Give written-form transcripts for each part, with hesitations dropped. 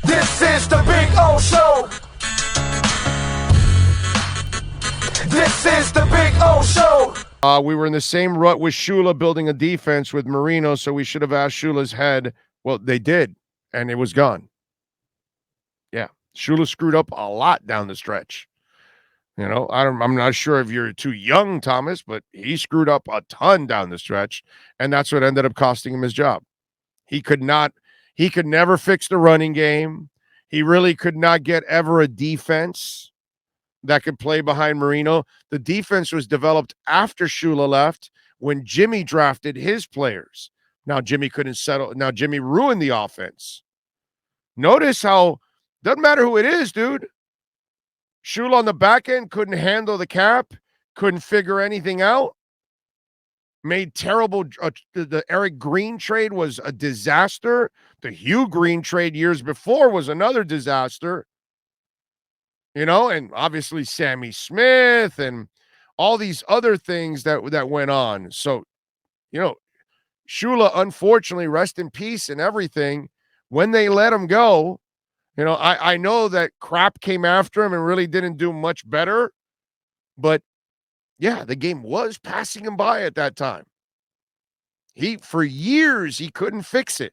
This is the Big O Show. This is the Big O Show. We were in the same rut with Shula building a defense with Marino, so we should have asked Shula's head. Well, they did, and it was gone. Yeah, Shula screwed up a lot down the stretch. You know, I'm not sure if you're too young, Thomas, but he screwed up a ton down the stretch, and that's what ended up costing him his job. He could never fix the running game. He really could not get ever a defense that could play behind Marino. The defense was developed after Shula left when Jimmy drafted his players. Now Jimmy couldn't settle. Now Jimmy ruined the offense. Notice how, doesn't matter who it is, dude. Shula on the back end couldn't handle the cap, couldn't figure anything out. Made terrible. The Eric Green trade was a disaster. The Hugh Green trade years before was another disaster. You know, and obviously Sammy Smith and all these other things that went on. So, you know, Shula, unfortunately, rest in peace and everything. When they let him go, you know, I know that crap came after him and really didn't do much better. But, yeah, the game was passing him by at that time. For years, he couldn't fix it.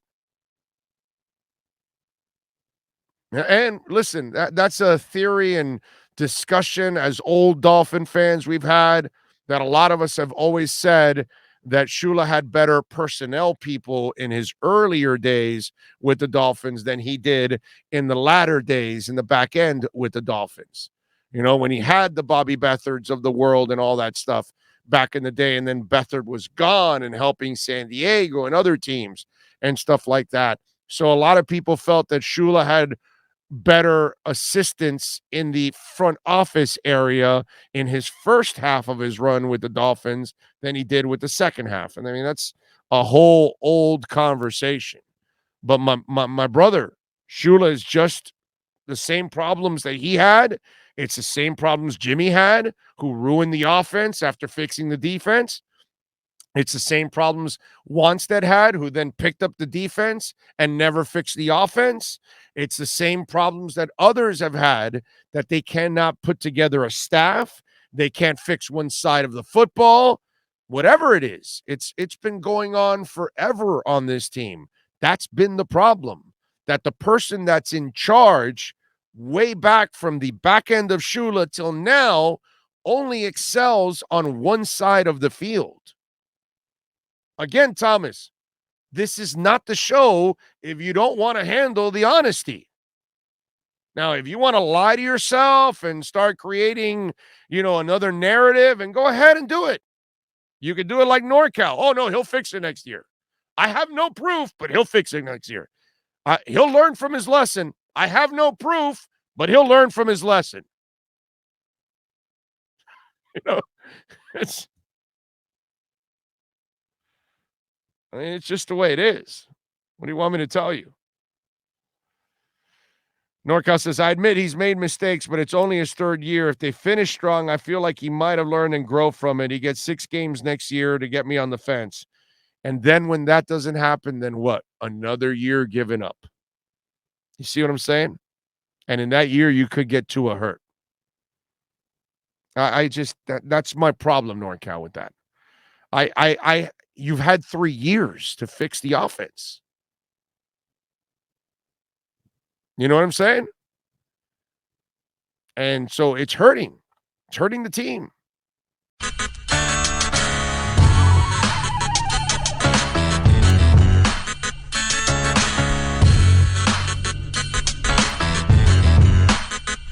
And listen, that's a theory and discussion as old Dolphin fans we've had, that a lot of us have always said that Shula had better personnel people in his earlier days with the Dolphins than he did in the latter days in the back end with the Dolphins. You know, when he had the Bobby Beathards of the world and all that stuff back in the day, and then Beathard was gone and helping San Diego and other teams and stuff like that. So a lot of people felt that Shula had better assistance in the front office area in his first half of his run with the Dolphins than he did with the second half. And I mean, that's a whole old conversation. But my brother, Shula, is just the same problems that he had. It's the same problems Jimmy had, who ruined the offense after fixing the defense. It's the same problems Wannstedt had, who then picked up the defense and never fixed the offense. It's the same problems that others have had, that they cannot put together a staff. They can't fix one side of the football. Whatever it is, it's been going on forever on this team. That's been the problem, that the person that's in charge way back from the back end of Shula till now only excels on one side of the field. Again, Thomas, this is not the show if you don't want to handle the honesty. Now, if you want to lie to yourself and start creating, you know, another narrative, and go ahead and do it. You could do it like NorCal. Oh, no, he'll fix it next year. I have no proof, but he'll fix it next year. He'll learn from his lesson. I have no proof, but he'll learn from his lesson. You know, it's just the way it is. What do you want me to tell you? NorCal says, I admit he's made mistakes, but it's only his third year. If they finish strong, I feel like he might have learned and grow from it. He gets 6 games next year to get me on the fence. And then when that doesn't happen, then what? Another year given up. You see what I'm saying? And in that year, you could get Tua hurt. That's my problem, NorCal, with that. You've had 3 years to fix the offense. You know what I'm saying? And so it's hurting. It's hurting the team.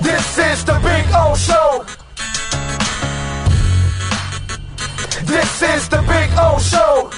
This is the Big O Show. This is the Big O Show.